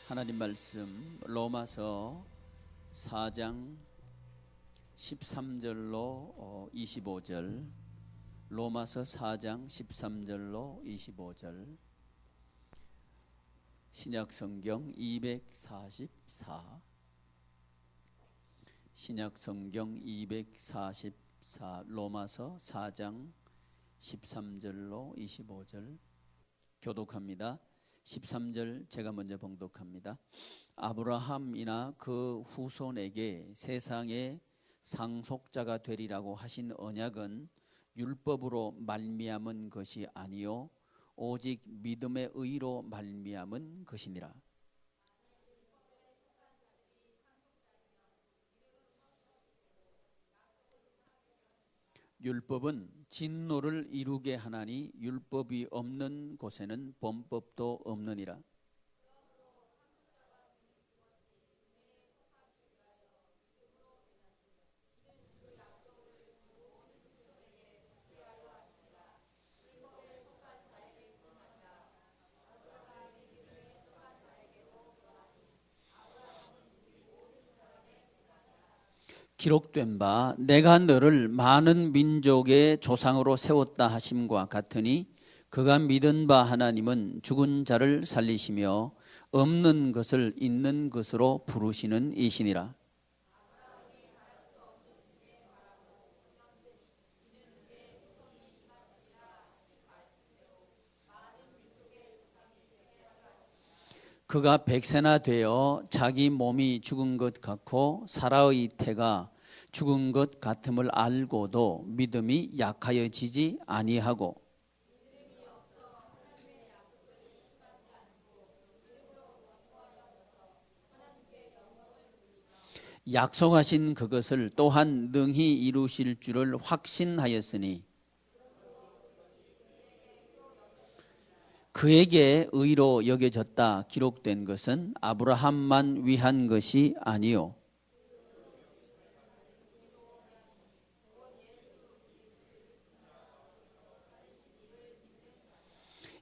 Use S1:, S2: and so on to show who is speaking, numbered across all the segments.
S1: 하나님 말씀 로마서 4장 13절로 25절, 로마서 4장 13절로 25절, 신약성경 244, 신약성경 244, 로마서 4장 13절로 25절 교독합니다. 13절 제가 먼저 봉독합니다. 아브라함이나 그 후손에게 세상의 상속자가 되리라고 하신 언약은 율법으로 말미암은 것이 아니요 오직 믿음의 의로 말미암은 것이니라. 율법은 진노를 이루게 하나니 율법이 없는 곳에는 범법도 없느니라. 기록된 바 내가 너를 많은 민족의 조상으로 세웠다 하심과 같으니 그가 믿은 바 하나님은 죽은 자를 살리시며 없는 것을 있는 것으로 부르시는 이시니라. 그가 백세나 되어 자기 몸이 죽은 것 같고 사라의 태가 죽은 것 같음을 알고도 믿음이 약하여지지 아니하고 약속하신 그것을 또한 능히 이루실 줄을 확신하였으니 그에게 의로 여겨졌다 기록된 것은 아브라함만 위한 것이 아니요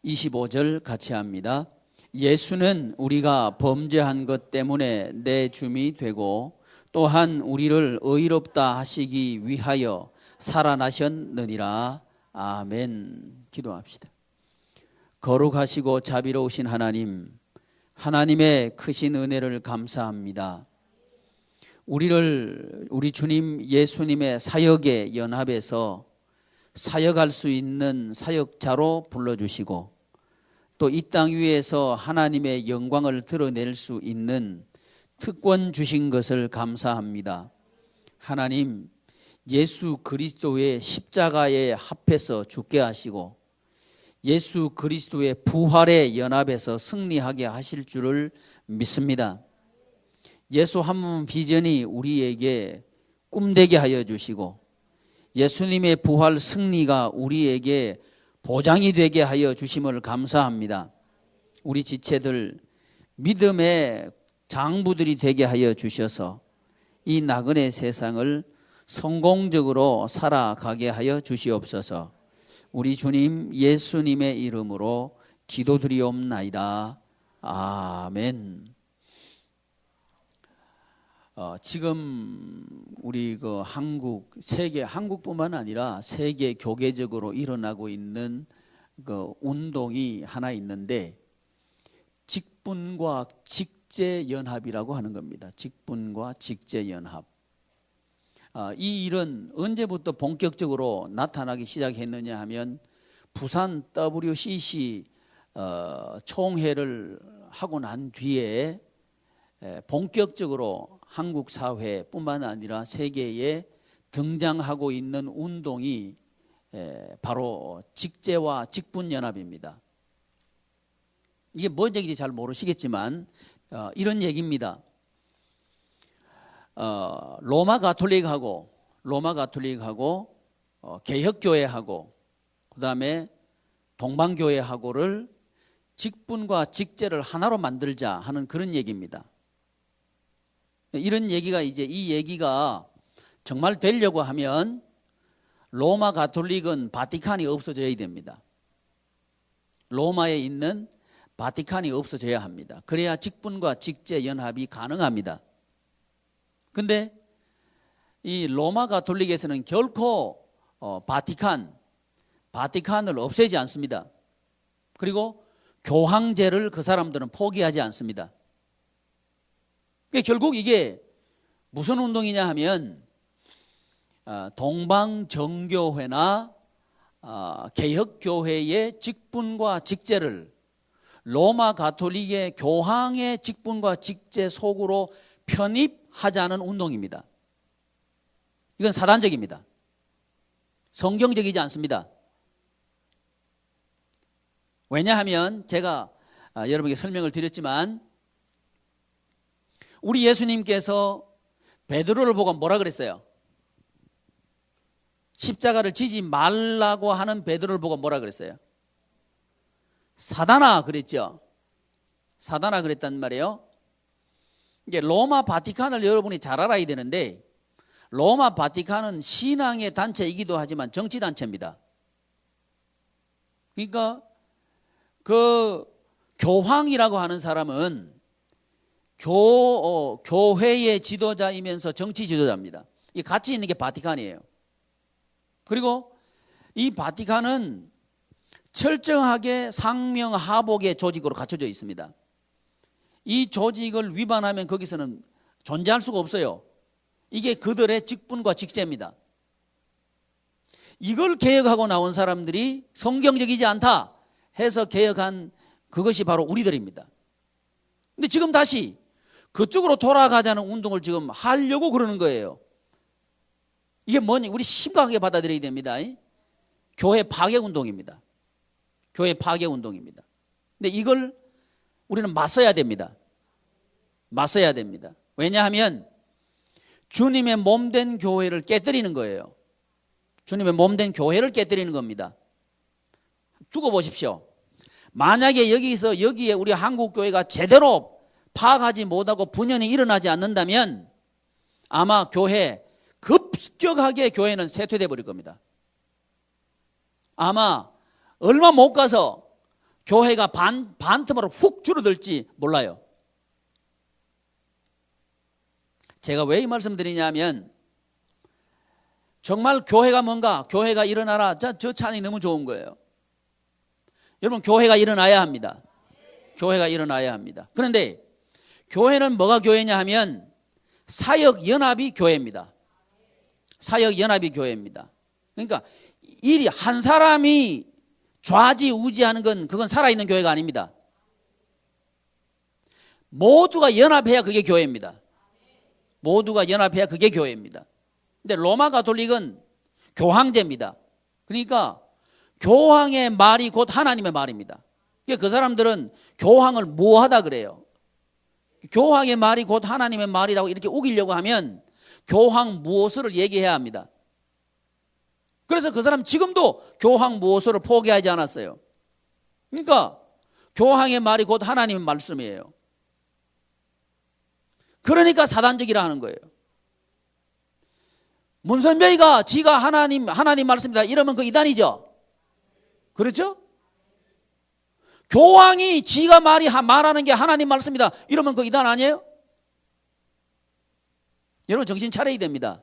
S1: 25절 같이 합니다. 예수는 우리가 범죄한 것 때문에 내 줌이 되고 또한 우리를 의롭다 하시기 위하여 살아나셨느니라. 아멘. 기도합시다. 거룩하시고 자비로우신 하나님, 하나님의 크신 은혜를 감사합니다. 우리 주님 예수님의 사역에 연합해서 사역할 수 있는 사역자로 불러주시고 또 이 땅 위에서 하나님의 영광을 드러낼 수 있는 특권 주신 것을 감사합니다. 하나님, 예수 그리스도의 십자가에 합해서 죽게 하시고 예수 그리스도의 부활에 연합해서 승리하게 하실 줄을 믿습니다. 예수 한 분 비전이 우리에게 꿈되게 하여 주시고 예수님의 부활 승리가 우리에게 보장이 되게 하여 주심을 감사합니다. 우리 지체들 믿음의 장부들이 되게 하여 주셔서 이 나그네 세상을 성공적으로 살아가게 하여 주시옵소서. 우리 주님 예수님의 이름으로 기도드리옵나이다. 아멘. 지금 우리 한국뿐만 아니라 세계 교계적으로 일어나고 있는 그 운동이 하나 있는데 직분과 직제연합이라고 하는 겁니다. 직분과 직제연합. 이 일은 언제부터 본격적으로 나타나기 시작했느냐 하면 부산 WCC 총회를 하고 난 뒤에 본격적으로 한국 사회뿐만 아니라 세계에 등장하고 있는 운동이 바로 직제와 직분연합입니다. 이게 뭔 얘기인지 잘 모르시겠지만 이런 얘기입니다. 로마 가톨릭하고 개혁교회하고 그다음에 동방교회하고를 직분과 직제를 하나로 만들자 하는 그런 얘기입니다. 이런 얘기가 이 얘기가 정말 되려고 하면 로마 가톨릭은 바티칸이 없어져야 됩니다. 로마에 있는 바티칸이 없어져야 합니다. 그래야 직분과 직제 연합이 가능합니다. 근데 이 로마 가톨릭에서는 결코 바티칸을 없애지 않습니다. 그리고 교황제를 그 사람들은 포기하지 않습니다. 결국 이게 무슨 운동이냐 하면 동방정교회나 개혁교회의 직분과 직제를 로마 가톨릭의 교황의 직분과 직제 속으로 편입하자는 운동입니다. 이건 사단적입니다. 성경적이지 않습니다. 왜냐하면 제가 여러분에게 설명을 드렸지만 우리 예수님께서 베드로를 보고 뭐라 그랬어요? 십자가를 지지 말라고 하는 베드로를 보고 뭐라 그랬어요? 사단아 그랬죠. 사단아 그랬단 말이에요. 이게 로마 바티칸을 여러분이 잘 알아야 되는데 로마 바티칸은 신앙의 단체이기도 하지만 정치 단체입니다. 그러니까 그 교황이라고 하는 사람은 교회의 지도자이면서 정치 지도자입니다. 이 같이 있는 게 바티칸이에요. 그리고 이 바티칸은 철저하게 상명하복의 조직으로 갖춰져 있습니다. 이 조직을 위반하면 거기서는 존재할 수가 없어요. 이게 그들의 직분과 직제입니다. 이걸 개혁하고 나온 사람들이 성경적이지 않다 해서 개혁한 그것이 바로 우리들입니다. 근데 지금 다시 그쪽으로 돌아가자는 운동을 지금 하려고 그러는 거예요. 이게 뭐니? 우리 심각하게 받아들여야 됩니다. 교회 파괴 운동입니다. 교회 파괴 운동입니다. 근데 이걸 우리는 맞서야 됩니다. 맞서야 됩니다. 왜냐하면 주님의 몸된 교회를 깨뜨리는 거예요. 주님의 몸된 교회를 깨뜨리는 겁니다. 두고 보십시오. 만약에 여기에 우리 한국교회가 제대로 파악하지 못하고 분열이 일어나지 않는다면 아마 급격하게 교회는 쇠퇴돼 버릴 겁니다. 아마 얼마 못 가서 교회가 반틈으로 훅 줄어들지 몰라요. 제가 왜 이 말씀 드리냐면 정말 교회가 뭔가 교회가 일어나라 저 찬이 너무 좋은 거예요. 여러분 교회가 일어나야 합니다. 교회가 일어나야 합니다. 그런데 교회는 뭐가 교회냐 하면 사역연합이 교회입니다. 사역연합이 교회입니다. 그러니까 일이 한 사람이 좌지우지하는 건 그건 살아있는 교회가 아닙니다. 모두가 연합해야 그게 교회입니다. 모두가 연합해야 그게 교회입니다. 근데 로마 가톨릭은 교황제입니다. 그러니까 교황의 말이 곧 하나님의 말입니다. 그 사람들은 교황을 무엇하다 그래요. 교황의 말이 곧 하나님의 말이라고 이렇게 우기려고 하면 교황 무엇을 얘기해야 합니다. 그래서 그 사람 지금도 교황 무엇을 포기하지 않았어요. 그러니까 교황의 말이 곧 하나님의 말씀이에요. 그러니까 사단적이라 하는 거예요. 문선배가 지가 하나님 말씀이다 이러면 그 이단이죠. 그렇죠? 교황이 지가 말하는 게 하나님 말씀이다 이러면 그 이단 아니에요? 여러분 정신 차려야 됩니다.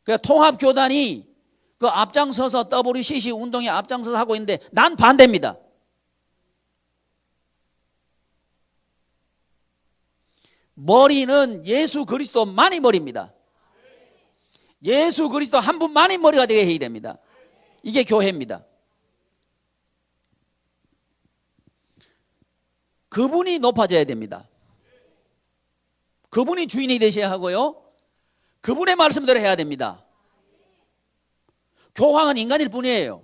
S1: 그러니까 통합교단이 그 앞장서서 WCC 운동에 앞장서서 하고 있는데 난 반대입니다. 머리는 예수 그리스도만이 머리입니다. 예수 그리스도 한 분만이 머리가 되게 해야 됩니다. 이게 교회입니다. 그분이 높아져야 됩니다. 그분이 주인이 되셔야 하고요. 그분의 말씀대로 해야 됩니다. 교황은 인간일 뿐이에요.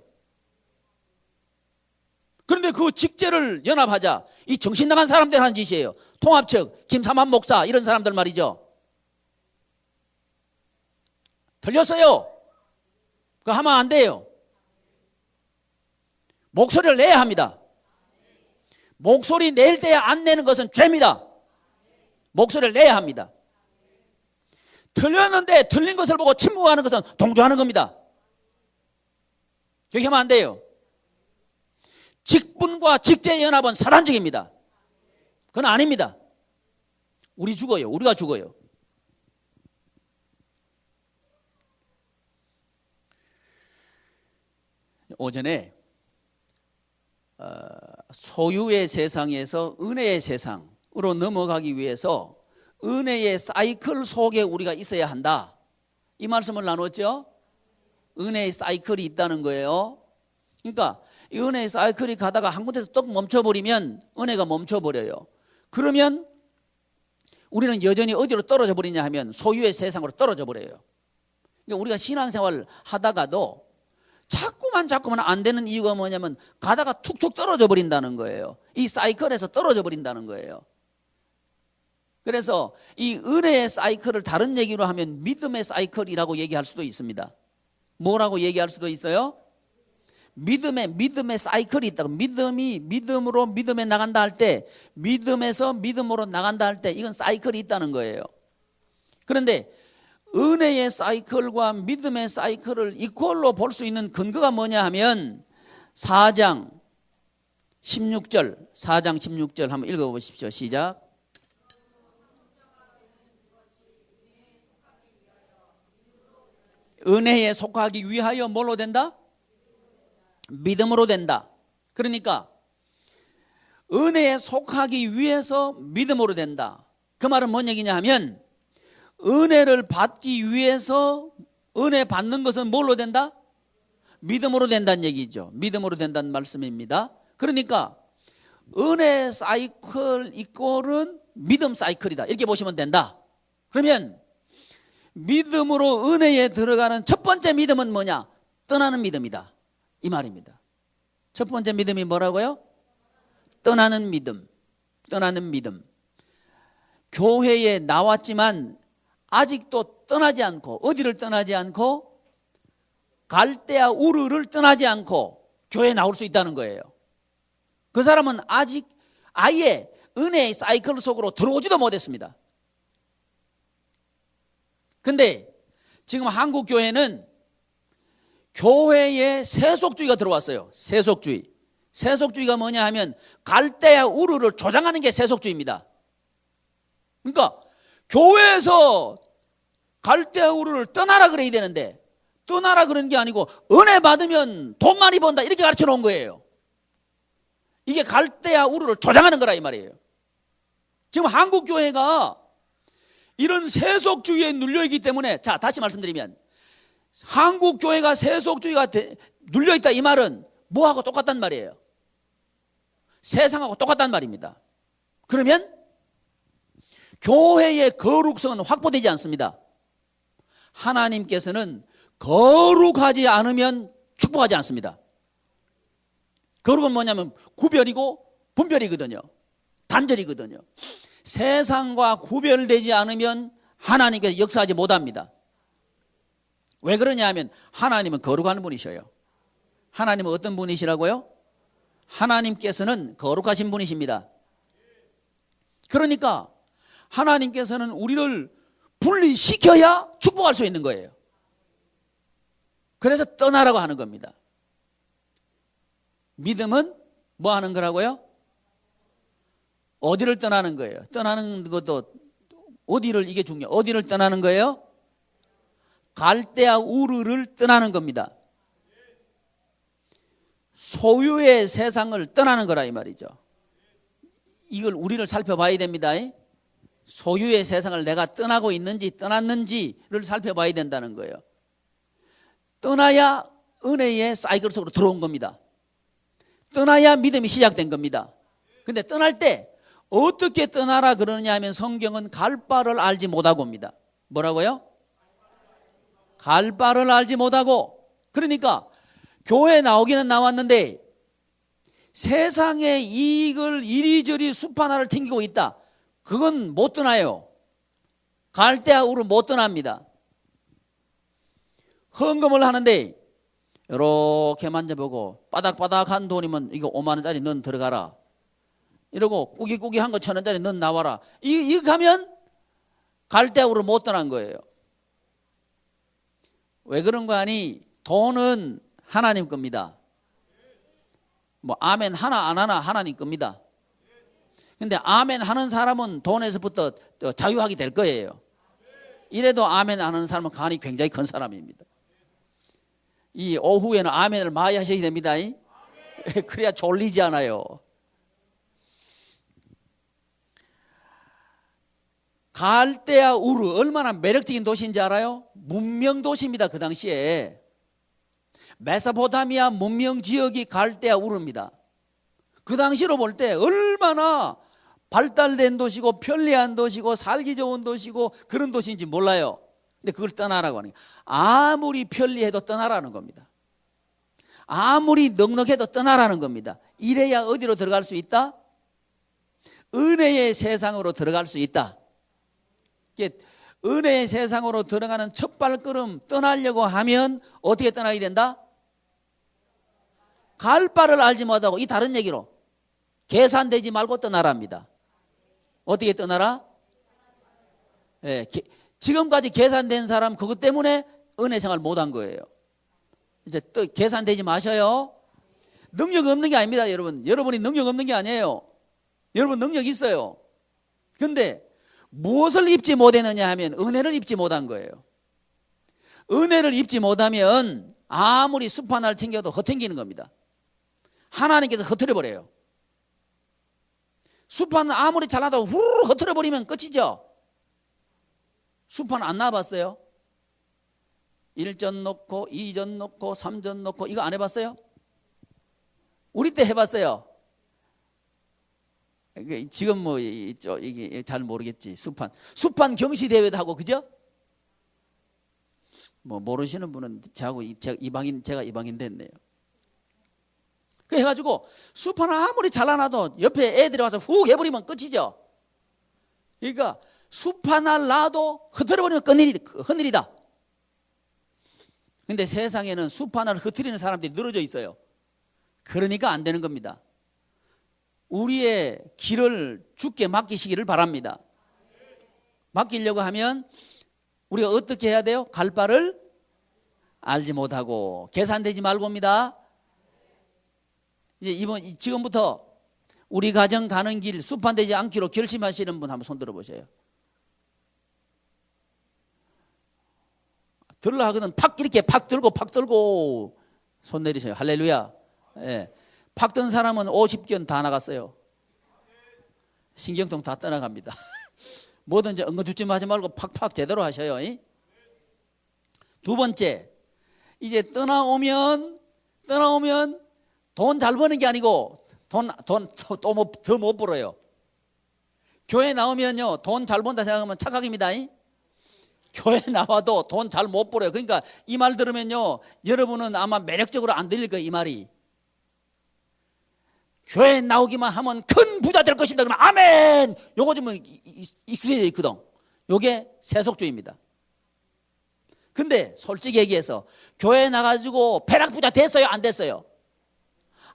S1: 그런데 그 직제를 연합하자. 이 정신 나간 사람들 하는 짓이에요. 통합측, 김삼환 목사 이런 사람들 말이죠. 틀렸어요. 그거 하면 안 돼요. 목소리를 내야 합니다. 목소리 낼 때 안 내는 것은 죄입니다. 목소리를 내야 합니다. 틀렸는데 틀린 것을 보고 침묵하는 것은 동조하는 겁니다. 그렇게 하면 안 돼요. 직분과 직제 연합은 사단적입니다. 그건 아닙니다. 우리 죽어요. 우리가 죽어요. 오전에 소유의 세상에서 은혜의 세상으로 넘어가기 위해서 은혜의 사이클 속에 우리가 있어야 한다, 이 말씀을 나눴죠. 은혜의 사이클이 있다는 거예요. 그러니까 이 은혜의 사이클이 가다가 한 군데서 뚝 멈춰버리면 은혜가 멈춰버려요. 그러면 우리는 여전히 어디로 떨어져 버리냐 하면 소유의 세상으로 떨어져 버려요. 그러니까 우리가 신앙생활 하다가도 자꾸만 안 되는 이유가 뭐냐면 가다가 툭툭 떨어져 버린다는 거예요. 이 사이클에서 떨어져 버린다는 거예요. 그래서 이 은혜의 사이클을 다른 얘기로 하면 믿음의 사이클이라고 얘기할 수도 있습니다. 뭐라고 얘기할 수도 있어요? 믿음의 사이클이 있다고. 믿음이 믿음으로 믿음에 나간다 할 때, 믿음에서 믿음으로 나간다 할 때, 이건 사이클이 있다는 거예요. 그런데 은혜의 사이클과 믿음의 사이클을 이퀄로 볼 수 있는 근거가 뭐냐 하면 4장 16절 한번 읽어보십시오. 시작. 은혜에 속하기 위하여 뭘로 된다? 믿음으로 된다. 그러니까 은혜에 속하기 위해서 믿음으로 된다. 그 말은 뭔 얘기냐 하면 은혜를 받기 위해서 은혜 받는 것은 뭘로 된다? 믿음으로 된다는 얘기죠. 믿음으로 된다는 말씀입니다. 그러니까 은혜 사이클 이꼴은 믿음 사이클이다, 이렇게 보시면 된다. 그러면 믿음으로 은혜에 들어가는 첫 번째 믿음은 뭐냐? 떠나는 믿음이다, 이 말입니다. 첫 번째 믿음이 뭐라고요? 떠나는 믿음. 떠나는 믿음. 교회에 나왔지만 아직도 떠나지 않고, 어디를 떠나지 않고? 갈대아 우르를 떠나지 않고 교회에 나올 수 있다는 거예요. 그 사람은 아직 아예 은혜의 사이클 속으로 들어오지도 못했습니다. 근데 지금 한국 교회는 교회에 세속주의가 들어왔어요. 세속주의가 뭐냐 하면 갈대아 우르를 조장하는 게 세속주의입니다. 그러니까 교회에서 갈대아 우르를 떠나라 그래야 되는데, 떠나라 그런 게 아니고 은혜 받으면 돈 많이 번다, 이렇게 가르쳐 놓은 거예요. 이게 갈대아 우르를 조장하는 거라 이 말이에요. 지금 한국 교회가 이런 세속주의에 눌려있기 때문에, 자, 다시 말씀드리면 한국 교회가 세속주의가 눌려있다, 이 말은 뭐하고 똑같단 말이에요? 세상하고 똑같단 말입니다. 그러면 교회의 거룩성은 확보되지 않습니다. 하나님께서는 거룩하지 않으면 축복하지 않습니다. 거룩은 뭐냐면 구별이고 분별이거든요. 단절이거든요. 세상과 구별되지 않으면 하나님께서 역사하지 못합니다. 왜 그러냐 하면 하나님은 거룩한 분이셔요. 하나님은 어떤 분이시라고요? 하나님께서는 거룩하신 분이십니다. 그러니까 하나님께서는 우리를 분리시켜야 축복할 수 있는 거예요. 그래서 떠나라고 하는 겁니다. 믿음은 뭐 하는 거라고요? 어디를 떠나는 거예요? 떠나는 것도 어디를, 이게 중요해요. 어디를 떠나는 거예요? 갈대아 우르를 떠나는 겁니다. 소유의 세상을 떠나는 거라 이 말이죠. 이걸 우리를 살펴봐야 됩니다. 소유의 세상을 내가 떠나고 있는지 떠났는지를 살펴봐야 된다는 거예요. 떠나야 은혜의 사이클 속으로 들어온 겁니다. 떠나야 믿음이 시작된 겁니다. 근데 떠날 때 어떻게 떠나라 그러느냐 하면 성경은 갈 바를 알지 못하고 옵니다. 뭐라고요? 갈 바를 알지 못하고. 그러니까 교회에 나오기는 나왔는데 세상의 이익을 이리저리 숲 하나를 튕기고 있다. 그건 못 떠나요. 갈대아우로 못 떠납니다. 헌금을 하는데 이렇게 만져보고 바닥바닥한 돈이면 이거 5만 원짜리 넌 들어가라, 이러고 꾸기꾸기한 거 1,000원짜리 넌 나와라, 이렇게 하면 갈대아우로 못 떠난 거예요. 왜 그런 거 아니? 돈은 하나님 겁니다. 뭐 아멘 하나 안 하나 하나님 겁니다. 근데 아멘 하는 사람은 돈에서부터 자유하게 될 거예요. 이래도 아멘 안 하는 사람은 간이 굉장히 큰 사람입니다. 이 오후에는 아멘을 많이 하셔야 됩니다. 그래야 졸리지 않아요. 갈대아 우르 얼마나 매력적인 도시인지 알아요? 문명 도시입니다. 그 당시에 메소포타미아 문명 지역이 갈대아 우르입니다. 그 당시로 볼 때 얼마나 발달된 도시고 편리한 도시고 살기 좋은 도시고 그런 도시인지 몰라요. 근데 그걸 떠나라고 하는 거예요. 아무리 편리해도 떠나라는 겁니다. 아무리 넉넉해도 떠나라는 겁니다. 이래야 어디로 들어갈 수 있다? 은혜의 세상으로 들어갈 수 있다. 은혜의 세상으로 들어가는 첫 발걸음 떠나려고 하면 어떻게 떠나야 된다? 갈 바를 알지 못하고, 이 다른 얘기로 계산되지 말고 떠나랍니다. 어떻게 떠나라? 지금까지 계산된 사람 그것 때문에 은혜 생활 못한 거예요. 이제 또 계산되지 마셔요. 능력 없는 게 아닙니다, 여러분. 여러분이 능력 없는 게 아니에요. 여러분 능력 있어요. 근데 무엇을 입지 못했느냐 하면 은혜를 입지 못한 거예요. 은혜를 입지 못하면 아무리 숲 하나를 챙겨도 헛챙기는 겁니다. 하나님께서 흩어버려요. 숲 하나 아무리 잘나다고 후루룩 흩어버리면 끝이죠. 숲 하나 안 나와봤어요? 1전 넣고 2전 넣고 3전 넣고 이거 안 해봤어요? 우리 때 해봤어요. 지금 뭐 이게 잘 모르겠지. 숲한 경시대회도 하고, 그죠? 뭐 모르시는 분은 제가 이방인 됐네요. 그 해가지고 숲 하나 아무리 잘라놔도 옆에 애들이 와서 훅 해버리면 끝이죠. 그러니까 숲 하나 놔도 흩어버리면 큰일이다. 근데 세상에는 숲 하나를 흩어리는 사람들이 늘어져 있어요. 그러니까 안 되는 겁니다. 우리의 길을 주께 맡기시기를 바랍니다. 맡기려고 하면 우리가 어떻게 해야 돼요? 갈 바를 알지 못하고 계산되지 말고입니다. 이제 지금부터 우리 가정 가는 길 숲한되지 않기로 결심하시는 분 한번 손 들어보세요. 들으려 하거든 팍 이렇게 팍 들고 손 내리세요. 할렐루야. 예. 팍 든 사람은 50견 다 나갔어요. 신경통 다 떠나갑니다. 뭐든지 엉거주춤 하지 말고 팍팍 제대로 하셔요. 두 번째, 이제 떠나오면 돈 잘 버는 게 아니고 돈 또 더 못 벌어요. 교회 나오면요 돈 잘 번다 생각하면 착각입니다. 교회 나와도 돈 잘 못 벌어요. 그러니까 이 말 들으면요 여러분은 아마 매력적으로 안 들릴 거예요. 이 말이. 교회 나오기만 하면 큰 부자 될 것입니다. 그러면 아멘. 요거 좀 익숙해져 있거든. 요게 세속주의입니다. 근데 솔직히 얘기해서 교회 나가지고 벼락부자 됐어요? 안 됐어요?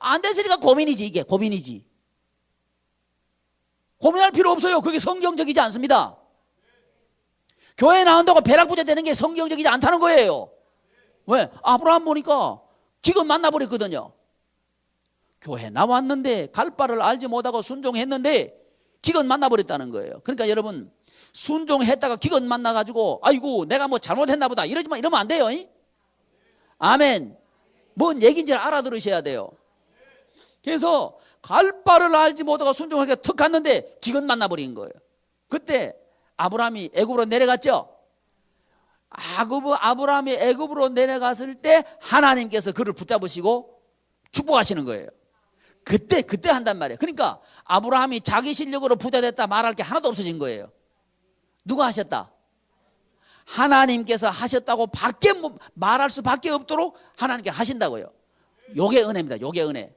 S1: 안 됐으니까 고민이지. 이게 고민이지. 고민할 필요 없어요. 그게 성경적이지 않습니다. 교회 나온다고 벼락부자 되는 게 성경적이지 않다는 거예요. 왜? 아브라함 보니까 기껏 만나버렸거든요. 교회 나왔는데 갈 바를 알지 못하고 순종했는데 기껏 만나버렸다는 거예요. 그러니까 여러분 순종했다가 기껏 만나가지고 아이고 내가 뭐 잘못했나 보다 이러면 안 돼요. 아멘. 뭔 얘기인지 알아들으셔야 돼요. 그래서 갈 바를 알지 못하고 순종하게 턱 갔는데 기껏 만나버린 거예요. 그때 아브라함이 애굽으로 내려갔죠. 아브라함이 애굽으로 내려갔을 때 하나님께서 그를 붙잡으시고 축복하시는 거예요. 그때 한단 말이에요. 그러니까 아브라함이 자기 실력으로 부자 됐다 말할 게 하나도 없어진 거예요. 누가 하셨다? 하나님께서 하셨다고 밖에 말할 수밖에 없도록 하나님께 하신다고요. 요게 은혜입니다. 요게 은혜.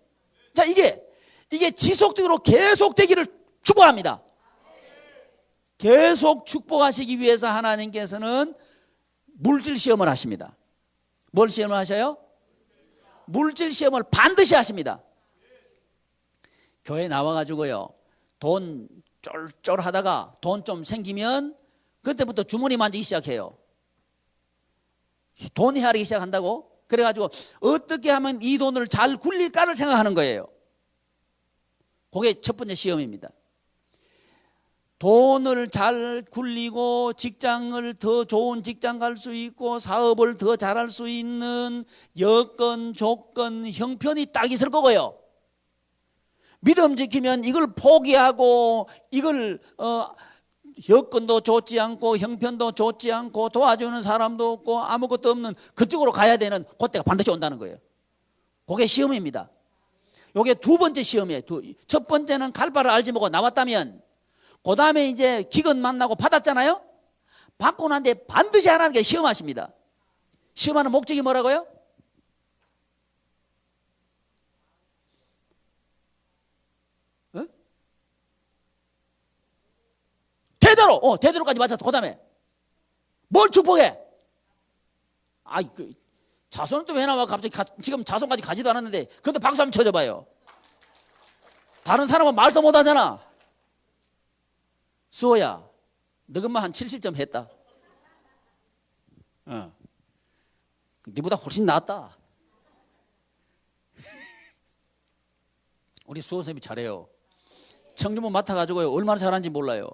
S1: 자, 이게 지속적으로 계속되기를 축복합니다. 계속 축복하시기 위해서 하나님께서는 물질 시험을 하십니다. 뭘 시험을 하셔요? 물질 시험을 반드시 하십니다. 교회 나와가지고요 돈 쫄쫄 하다가 돈 좀 생기면 그때부터 주머니 만지기 시작해요. 돈 헤아리기 시작한다고. 그래가지고 어떻게 하면 이 돈을 잘 굴릴까를 생각하는 거예요. 그게 첫 번째 시험입니다. 돈을 잘 굴리고 직장을 더 좋은 직장 갈 수 있고 사업을 더 잘할 수 있는 여건, 조건, 형편이 딱 있을 거고요. 믿음 지키면 이걸 포기하고 이걸 여건도 좋지 않고 형편도 좋지 않고 도와주는 사람도 없고 아무것도 없는 그쪽으로 가야 되는 그때가 반드시 온다는 거예요. 그게 시험입니다. 이게 두 번째 시험이에요. 첫 번째는 갈 바를 알지 못하고 나왔다면, 그 다음에 이제 기근 만나고 받았잖아요. 받고 난 뒤에 반드시 하라는 게 시험하십니다. 시험하는 목적이 뭐라고요? 대대로까지 맞았어. 그 다음에 뭘 축복해? 자손은 또 왜 나와? 갑자기 지금 자손까지 가지도 않았는데. 그런데 박수 한번 쳐줘봐요. 다른 사람은 말도 못하잖아. 수호야, 너 금방 한 70점 했다. 네보다 훨씬 낫다. 우리 수호 선생님이 잘해요. 청주부 맡아가지고 얼마나 잘하는지 몰라요.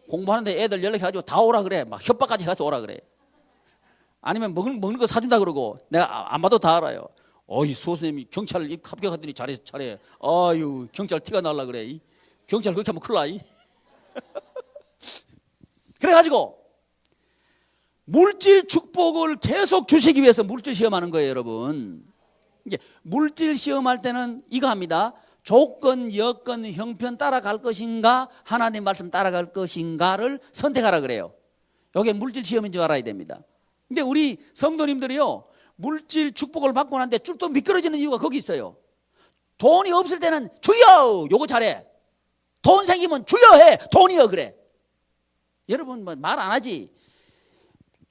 S1: 공부하는데 애들 연락해가지고 다 오라 그래. 막 협박까지 가서 오라 그래. 아니면 먹는 거 사준다 그러고. 내가 안 봐도 다 알아요. 어이, 수호 선생님이 경찰 합격하더니 잘해. 아유, 경찰 티가 날라 그래. 경찰 그렇게 하면 큰일 나. 그래가지고 물질 축복을 계속 주시기 위해서 물질 시험하는 거예요, 여러분. 이제 물질 시험할 때는 이거 합니다. 조건, 여건, 형편 따라갈 것인가, 하나님 말씀 따라갈 것인가를 선택하라 그래요. 이게 물질 시험인 줄 알아야 됩니다. 근데 우리 성도님들이요, 물질 축복을 받고 난 뒤에 쭉 또 미끄러지는 이유가 거기 있어요. 돈이 없을 때는 주여, 요거 잘해. 돈 생기면 주여 해. 돈이여 그래. 여러분 말 안 하지.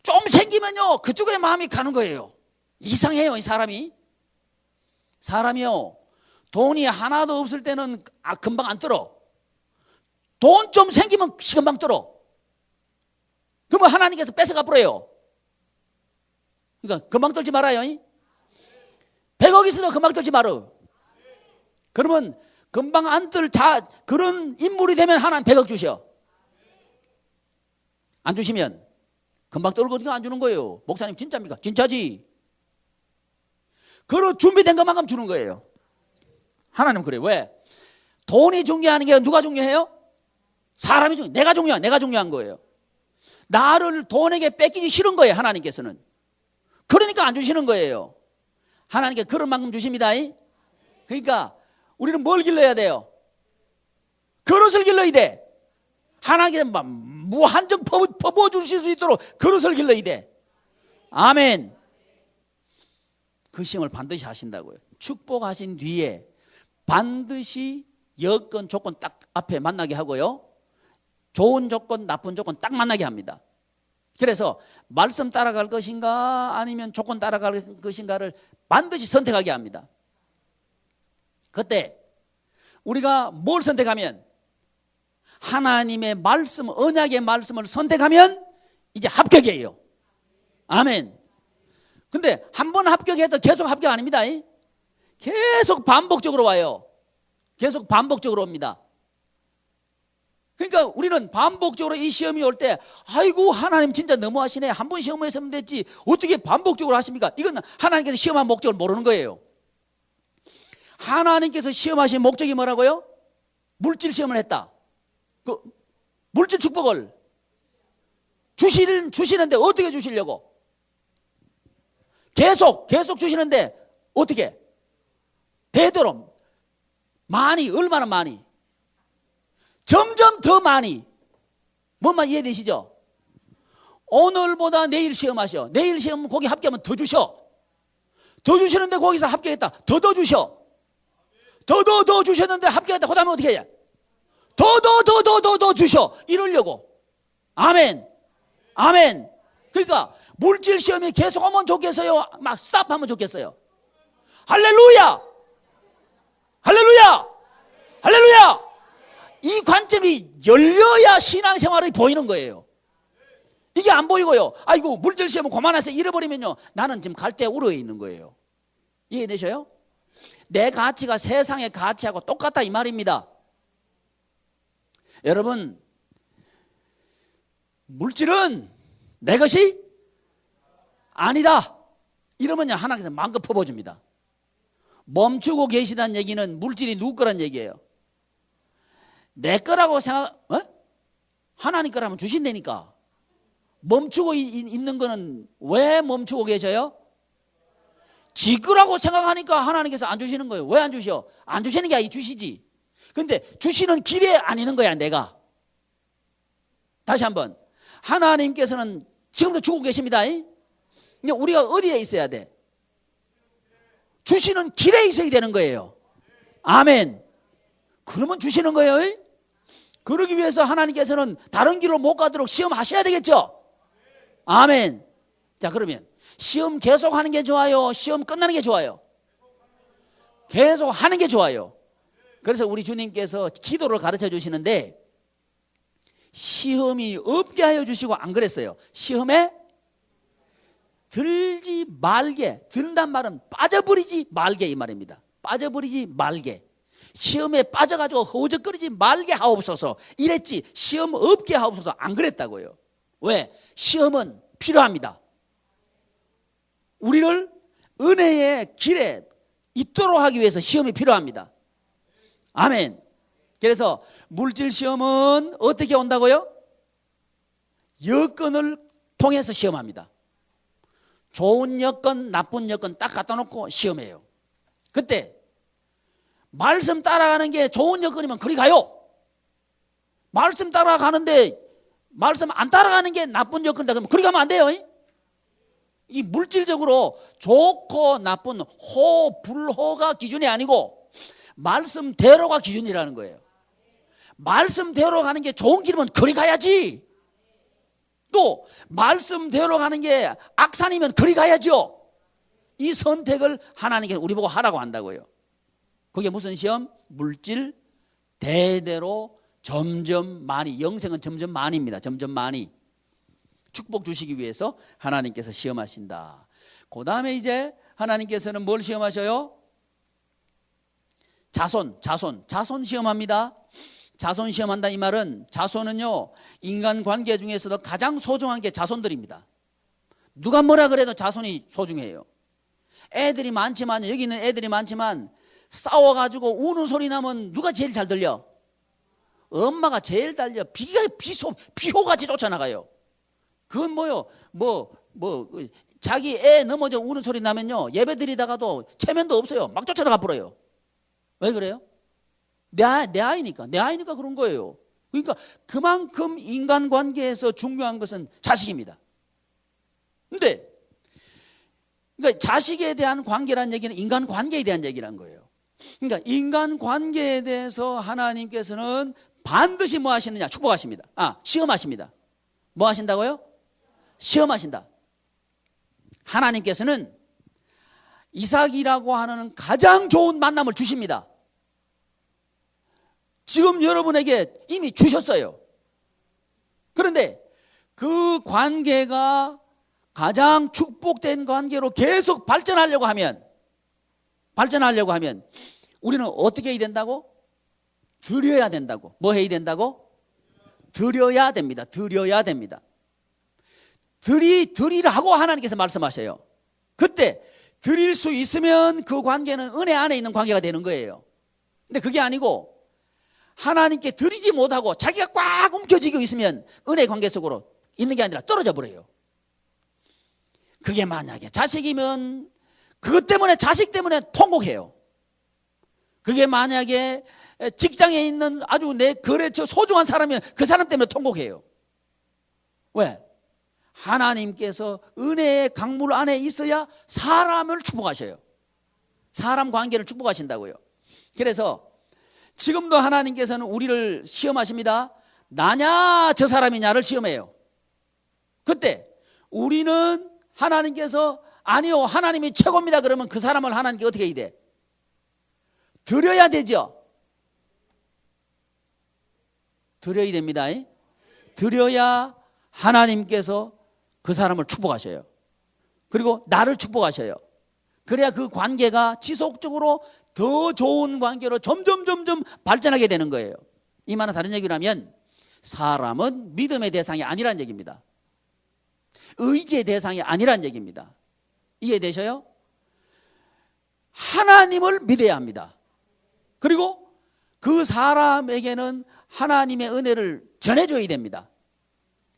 S1: 좀 생기면요, 그쪽에 마음이 가는 거예요. 이상해요, 이 사람이. 사람이요, 돈이 하나도 없을 때는 금방 안 떨어. 돈 좀 생기면 금방 떨어. 그러면 하나님께서 뺏어가 버려요. 그러니까 금방 떨지 말아요. 100억 있어도 금방 떨지 말어. 그러면 금방 안 떨 그런 인물이 되면 하나님 100억 주셔. 안 주시면 금방 떨거든요. 안 주는 거예요. 목사님 진짜입니까? 진짜지. 그런 준비된 것만큼 주는 거예요. 하나님은 그래요. 왜? 돈이 중요한 게 누가 중요해요? 사람이 중요해. 내가 중요한 거예요. 나를 돈에게 뺏기기 싫은 거예요, 하나님께서는. 그러니까 안 주시는 거예요. 하나님께 그런 만큼 주십니다. 그러니까 우리는 뭘 길러야 돼요? 그릇을 길러야 돼. 하나님께서 무한정 퍼부어 주실 수 있도록 그릇을 길러야 돼. 아멘. 그 시험을 반드시 하신다고요. 축복하신 뒤에 반드시 여건, 조건 딱 앞에 만나게 하고요. 좋은 조건, 나쁜 조건 딱 만나게 합니다. 그래서 말씀 따라갈 것인가 아니면 조건 따라갈 것인가를 반드시 선택하게 합니다. 그때 우리가 뭘 선택하면, 하나님의 말씀, 언약의 말씀을 선택하면 이제 합격이에요. 아멘. 근데 한 번 합격해도 계속 합격 아닙니다. 계속 반복적으로 와요. 계속 반복적으로 옵니다. 그러니까 우리는 반복적으로 이 시험이 올 때, 아이고 하나님 진짜 너무하시네. 한 번 시험했으면 됐지. 어떻게 반복적으로 하십니까? 이건 하나님께서 시험한 목적을 모르는 거예요. 하나님께서 시험하신 목적이 뭐라고요? 물질 시험을 했다. 그 물질 축복을 주시는데 어떻게 주시려고? 계속 주시는데 어떻게? 되도록 많이, 얼마나 많이? 점점 더 많이. 뭔 말 이해되시죠? 오늘보다 내일 시험하셔. 내일 시험 거기 합격하면 더 주셔. 더 주시는데 거기서 합격했다. 더 주셔. 더 주셨는데 합격했다. 그 다음에 어떻게 해야? 더 주셔. 이러려고. 아멘. 아멘. 그러니까 물질 시험이 계속 오면 좋겠어요? 막 스탑하면 좋겠어요? 할렐루야. 할렐루야. 할렐루야. 이 관점이 열려야 신앙생활이 보이는 거예요. 이게 안 보이고요, 아이고 물질 시험은 그만해서 잃어버리면요, 나는 지금 갈대 우러에 있는 거예요. 이해되셔요? 내 가치가 세상의 가치하고 똑같다 이 말입니다. 여러분, 물질은 내 것이 아니다. 이러면요 하나님께서 마음껏 퍼부어줍니다. 멈추고 계시다는 얘기는 물질이 누구 거란 얘기예요. 내 거라고 하나님 거라면 주신다니까. 멈추고 있는 거는 왜 멈추고 계셔요? 지 거라고 생각하니까 하나님께서 안 주시는 거예요. 왜 안 주셔? 안 주시는 게 아니라 주시지. 근데 주시는 길에 안 있는 거야 내가. 다시 한번, 하나님께서는 지금도 주고 계십니다. 근데 우리가 어디에 있어야 돼? 주시는 길에 있어야 되는 거예요. 아멘. 그러면 주시는 거예요. 그러기 위해서 하나님께서는 다른 길로 못 가도록 시험하셔야 되겠죠. 아멘. 자, 그러면 시험 계속 하는 게 좋아요? 시험 끝나는 게 좋아요? 계속 하는 게 좋아요. 그래서 우리 주님께서 기도를 가르쳐 주시는데 시험이 없게 하여 주시고 안 그랬어요. 시험에 들지 말게. 든단 말은 빠져버리지 말게 이 말입니다. 빠져버리지 말게. 시험에 빠져가지고 허우적거리지 말게 하옵소서 이랬지 시험 없게 하옵소서 안 그랬다고요. 왜? 시험은 필요합니다. 우리를 은혜의 길에 있도록 하기 위해서 시험이 필요합니다. 아멘. 그래서 물질 시험은 어떻게 온다고요? 여건을 통해서 시험합니다. 좋은 여건, 나쁜 여건 딱 갖다 놓고 시험해요. 그때 말씀 따라가는 게 좋은 여건이면 그리 가요. 말씀 따라가는데 말씀 안 따라가는 게 나쁜 여건이다 그러면 그리 가면 안 돼요. 이 물질적으로 좋고 나쁜 호, 불호가 기준이 아니고 말씀대로가 기준이라는 거예요. 말씀대로 가는 게 좋은 길이면 그리 가야지. 또 말씀대로 가는 게 악산이면 그리 가야죠. 이 선택을 하나님께서 우리 보고 하라고 한다고요. 그게 무슨 시험? 물질 대대로 점점 많이, 영생은 점점 많이입니다. 점점 많이 축복 주시기 위해서 하나님께서 시험하신다. 그 다음에 이제 하나님께서는 뭘 시험하셔요? 자손 시험합니다. 자손 시험한다 이 말은, 자손은요 인간관계 중에서도 가장 소중한 게 자손들입니다. 누가 뭐라 그래도 자손이 소중해요. 애들이 많지만, 여기 있는 애들이 많지만 싸워가지고 우는 소리 나면 누가 제일 잘 들려? 엄마가 제일 달려. 비호같이 쫓아나가요. 그건 뭐요? 자기 애 넘어져 우는 소리 나면요 예배 드리다가도 체면도 없어요. 막 쫓아나가 버려요. 왜 그래요? 내 아이니까 그런 거예요. 그러니까 그만큼 인간관계에서 중요한 것은 자식입니다. 근데 그러니까 자식에 대한 관계라는 얘기는 인간관계에 대한 얘기란 거예요. 그러니까 인간관계에 대해서 하나님께서는 반드시 뭐 하시느냐? 축복하십니다. 시험하십니다. 뭐 하신다고요? 시험하신다. 하나님께서는 이삭이라고 하는 가장 좋은 만남을 주십니다. 지금 여러분에게 이미 주셨어요. 그런데 그 관계가 가장 축복된 관계로 계속 발전하려고 하면 우리는 어떻게 해야 된다고? 드려야 된다고. 뭐 해야 된다고? 드려야 됩니다. 드려야 됩니다. 드리라고 하나님께서 말씀하셔요. 그때 드릴 수 있으면 그 관계는 은혜 안에 있는 관계가 되는 거예요. 근데 그게 아니고 하나님께 드리지 못하고 자기가 꽉 움켜쥐고 있으면 은혜 관계 속으로 있는 게 아니라 떨어져 버려요. 그게 만약에 자식이면 그것 때문에, 자식 때문에 통곡해요. 그게 만약에 직장에 있는 아주 내 거래처 소중한 사람이면 그 사람 때문에 통곡해요. 왜? 하나님께서 은혜의 강물 안에 있어야 사람을 축복하셔요. 사람 관계를 축복하신다고요. 그래서 지금도 하나님께서는 우리를 시험하십니다. 나냐 저 사람이냐를 시험해요. 그때 우리는 하나님께서 아니요 하나님이 최고입니다 그러면 그 사람을 하나님께 어떻게 해야 돼? 드려야 되죠. 드려야 됩니다. 드려야 하나님께서 그 사람을 축복하셔요. 그리고 나를 축복하셔요. 그래야 그 관계가 지속적으로 더 좋은 관계로 점점 발전하게 되는 거예요. 이 말은 다른 얘기로 하면 사람은 믿음의 대상이 아니란 얘기입니다. 의지의 대상이 아니란 얘기입니다. 이해되셔요? 하나님을 믿어야 합니다. 그리고 그 사람에게는 하나님의 은혜를 전해줘야 됩니다.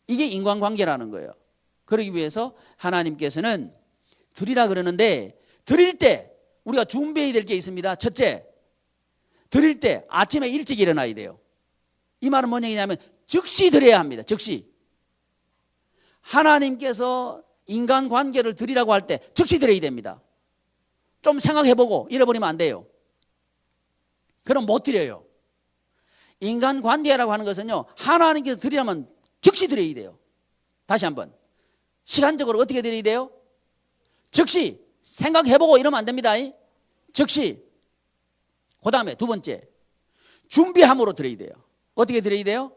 S1: 이게 인간관계라는 거예요. 그러기 위해서 하나님께서는 드리라 그러는데, 드릴 때 우리가 준비해야 될 게 있습니다. 첫째, 드릴 때 아침에 일찍 일어나야 돼요. 이 말은 뭔 얘기냐면 즉시 드려야 합니다. 즉시. 하나님께서 인간관계를 드리라고 할 때 즉시 드려야 됩니다. 좀 생각해보고 잃어버리면 안 돼요. 그럼 못 드려요. 인간관계라고 하는 것은요, 하나님께서 드리려면 즉시 드려야 돼요. 다시 한번, 시간적으로 어떻게 드려야 돼요? 즉시. 생각해보고 이러면 안 됩니다. 즉시. 그 다음에 두 번째, 준비함으로 드려야 돼요. 어떻게 드려야 돼요?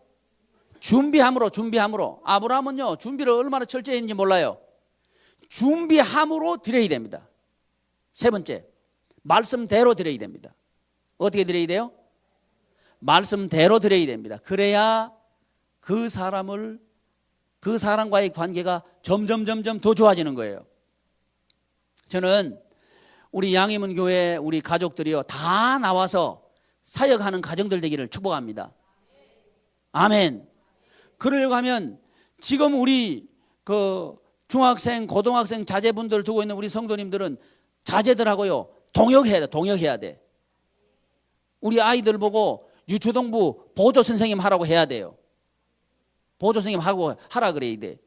S1: 준비함으로. 아브라함은요, 준비를 얼마나 철저히 했는지 몰라요. 준비함으로 드려야 됩니다. 세 번째, 말씀대로 드려야 됩니다. 어떻게 드려야 돼요? 말씀대로 드려야 됩니다. 그래야 그 사람과의 관계가 점점 더 좋아지는 거예요. 저는 우리 양희문 교회 우리 가족들이요, 다 나와서 사역하는 가정들 되기를 축복합니다. 아멘. 그러려고 하면 지금 우리 그 중학생, 고등학생 자제분들 두고 있는 우리 성도님들은 자제들하고요, 동역해야 돼. 우리 아이들 보고 유초동부 보조 선생님 하라고 해야 돼요. 보조 선생님 하라 그래야 돼.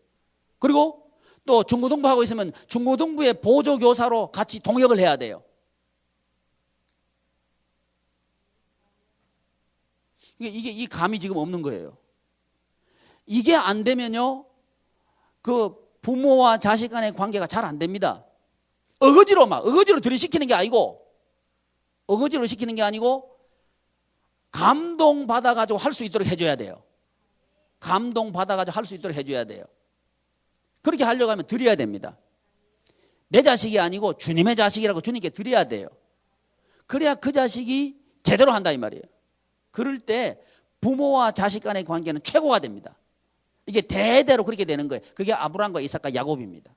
S1: 그리고 또 중고등부 하고 있으면 중고등부의 보조 교사로 같이 동역을 해야 돼요. 이게 이 감이 지금 없는 거예요. 이게 안 되면요, 그 부모와 자식 간의 관계가 잘 안 됩니다. 어거지로 들이시키는 게 아니고, 어거지로 시키는 게 아니고 감동받아가지고 할 수 있도록 해줘야 돼요. 감동받아가지고 할 수 있도록 해줘야 돼요. 그렇게 하려고 하면 드려야 됩니다. 내 자식이 아니고 주님의 자식이라고 주님께 드려야 돼요. 그래야 그 자식이 제대로 한다 이 말이에요. 그럴 때 부모와 자식 간의 관계는 최고가 됩니다. 이게 대대로 그렇게 되는 거예요. 그게 아브라함과 이삭과 야곱입니다.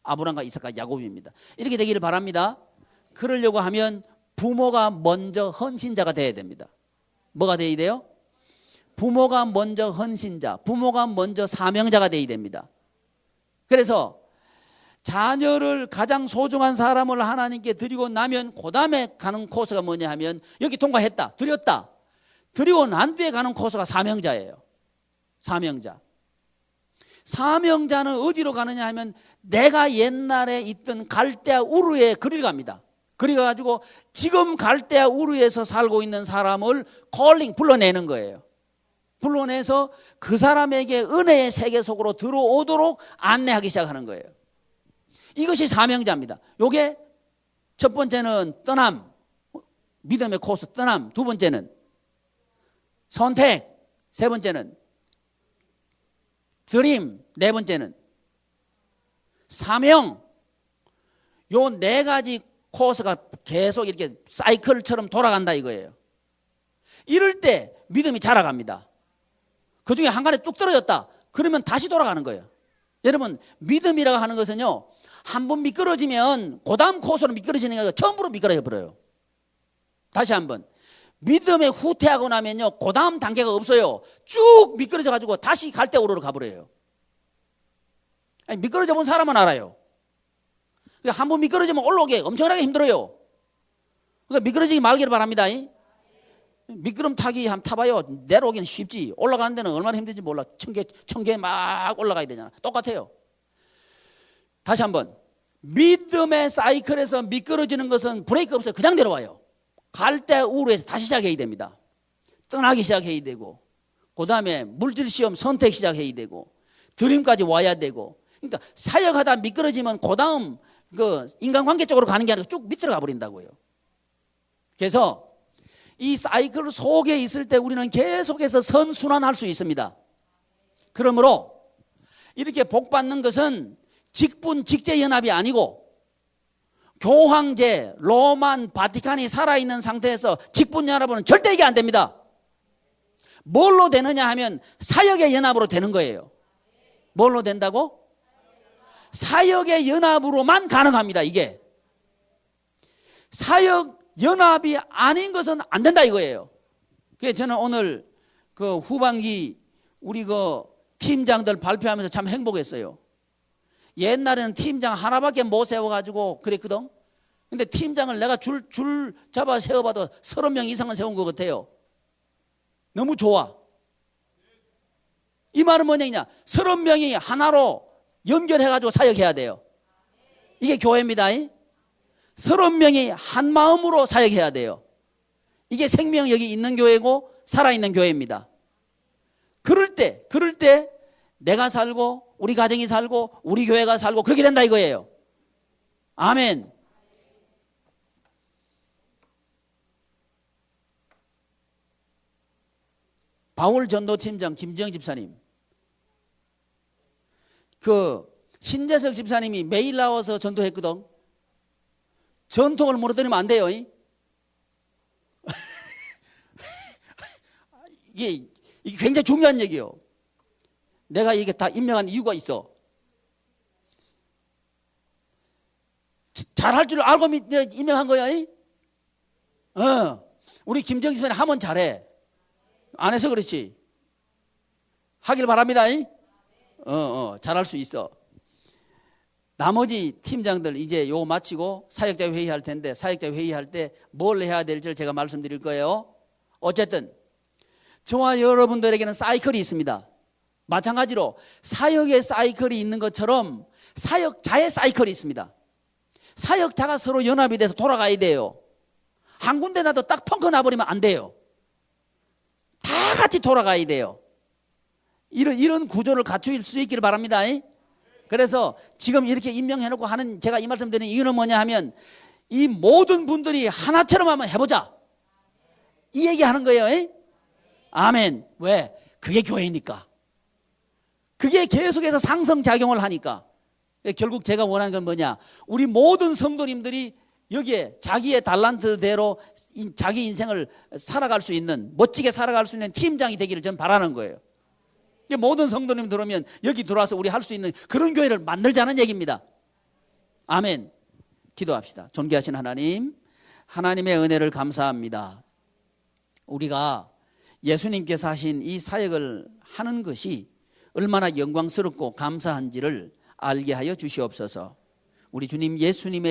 S1: 아브라함과 이삭과 야곱입니다. 이렇게 되기를 바랍니다. 그러려고 하면 부모가 먼저 헌신자가 돼야 됩니다. 뭐가 돼야 돼요? 부모가 먼저 헌신자, 부모가 먼저 사명자가 돼야 됩니다. 그래서 자녀를, 가장 소중한 사람을 하나님께 드리고 나면 그 다음에 가는 코스가 뭐냐 하면, 여기 통과했다, 드렸다, 드리고 난 뒤에 가는 코스가 사명자예요. 사명자는 어디로 가느냐 하면 내가 옛날에 있던 갈대아 우르에 그리 갑니다. 그리 가지고 지금 갈대아 우르에서 살고 있는 사람을 불러내는 거예요. 불러내서 그 사람에게 은혜의 세계 속으로 들어오도록 안내하기 시작하는 거예요. 이것이 사명자입니다. 요게 첫 번째는 떠남, 믿음의 코스 떠남. 두 번째는 선택. 세 번째는 드림. 네 번째는 사명. 요 네 가지 코스가 계속 이렇게 사이클처럼 돌아간다 이거예요. 이럴 때 믿음이 자라갑니다. 그 중에 한 간에 뚝 떨어졌다 그러면 다시 돌아가는 거예요. 여러분, 믿음이라고 하는 것은요, 한 번 미끄러지면 그 다음 코스로 미끄러지는 게 아니라 처음으로 미끄러져 버려요. 다시 한번, 믿음에 후퇴하고 나면요, 그 다음 단계가 없어요. 쭉 미끄러져 가지고 다시 갈대오르로 가버려요. 아니, 미끄러져 본 사람은 알아요. 그러니까 한 번 미끄러지면 올라오기 엄청나게 힘들어요. 그러니까 미끄러지기 말기를 바랍니다. 미끄럼 타기 한번 타봐요. 내려오기는 쉽지, 올라가는 데는 얼마나 힘든지 몰라. 천개 막 올라가야 되잖아. 똑같아요. 다시 한번, 믿음의 사이클에서 미끄러지는 것은 브레이크 없어요. 그냥 내려와요. 갈대우르에서 다시 시작해야 됩니다. 떠나기 시작해야 되고, 그 다음에 물질시험 선택 시작해야 되고, 드림까지 와야 되고. 그러니까 사역하다 미끄러지면 그 다음 그 인간관계 쪽으로 가는 게 아니라 쭉 밑으로 가버린다고요. 그래서 이 사이클 속에 있을 때 우리는 계속해서 선순환할 수 있습니다. 그러므로 이렇게 복 받는 것은 직분 직제연합이 아니고 교황제, 로만, 바티칸이 살아있는 상태에서 직분연합은 절대 이게 안 됩니다. 뭘로 되느냐 하면 사역의 연합으로 되는 거예요. 뭘로 된다고? 사역의 연합으로만 가능합니다. 이게 사역 연합이 아닌 것은 안 된다 이거예요. 그래서 저는 오늘 그 후반기 우리 그 팀장들 발표하면서 참 행복했어요. 옛날에는 팀장 하나밖에 못 세워가지고 그랬거든. 근데 팀장을 내가 줄 잡아 세워봐도 30명 이상은 세운 것 같아요. 너무 좋아. 이 말은 뭐냐? 30명이 하나로 연결해가지고 사역해야 돼요. 이게 교회입니다. 30명이 한 마음으로 사역해야 돼요. 이게 생명력이 있는 교회고 살아있는 교회입니다. 그럴 때 내가 살고 우리 가정이 살고 우리 교회가 살고 그렇게 된다 이거예요. 아멘. 바울 전도팀장 김지영 집사님, 그 신재석 집사님이 매일 나와서 전도했거든. 전통을 무너뜨리면 안 돼요. 이게 굉장히 중요한 얘기예요. 내가 이게 다 임명한 이유가 있어. 잘할 줄 알고 임명한 거야. 우리 김정희 집사님 하면 잘해. 안 해서 그렇지. 하길 바랍니다. 잘할 수 있어. 나머지 팀장들 이제 요거 마치고 사역자 회의할 텐데, 사역자 회의할 때 뭘 해야 될지를 제가 말씀드릴 거예요. 어쨌든 저와 여러분들에게는 사이클이 있습니다. 마찬가지로 사역의 사이클이 있는 것처럼 사역자의 사이클이 있습니다. 사역자가 서로 연합이 돼서 돌아가야 돼요. 한 군데 나도 딱 펑크 나버리면 안 돼요. 다 같이 돌아가야 돼요. 이런 구조를 갖출 수 있기를 바랍니다. 그래서 지금 이렇게 임명해놓고 하는 제가 이 말씀 드리는 이유는 뭐냐 하면 이 모든 분들이 하나처럼 한번 해보자 이 얘기하는 거예요. 아멘. 왜? 그게 교회니까. 그게 계속해서 상승작용을 하니까. 결국 제가 원하는 건 뭐냐, 우리 모든 성도님들이 여기에 자기의 달란트대로 자기 인생을 살아갈 수 있는, 멋지게 살아갈 수 있는 팀장이 되기를 전 바라는 거예요. 모든 성도님 들어오면 여기 들어와서 우리 할 수 있는 그런 교회를 만들자는 얘기입니다. 아멘. 기도합시다. 존귀하신 하나님, 하나님의 은혜를 감사합니다. 우리가 예수님께서 하신 이 사역을 하는 것이 얼마나 영광스럽고 감사한지를 알게 하여 주시옵소서. 우리 주님 예수님의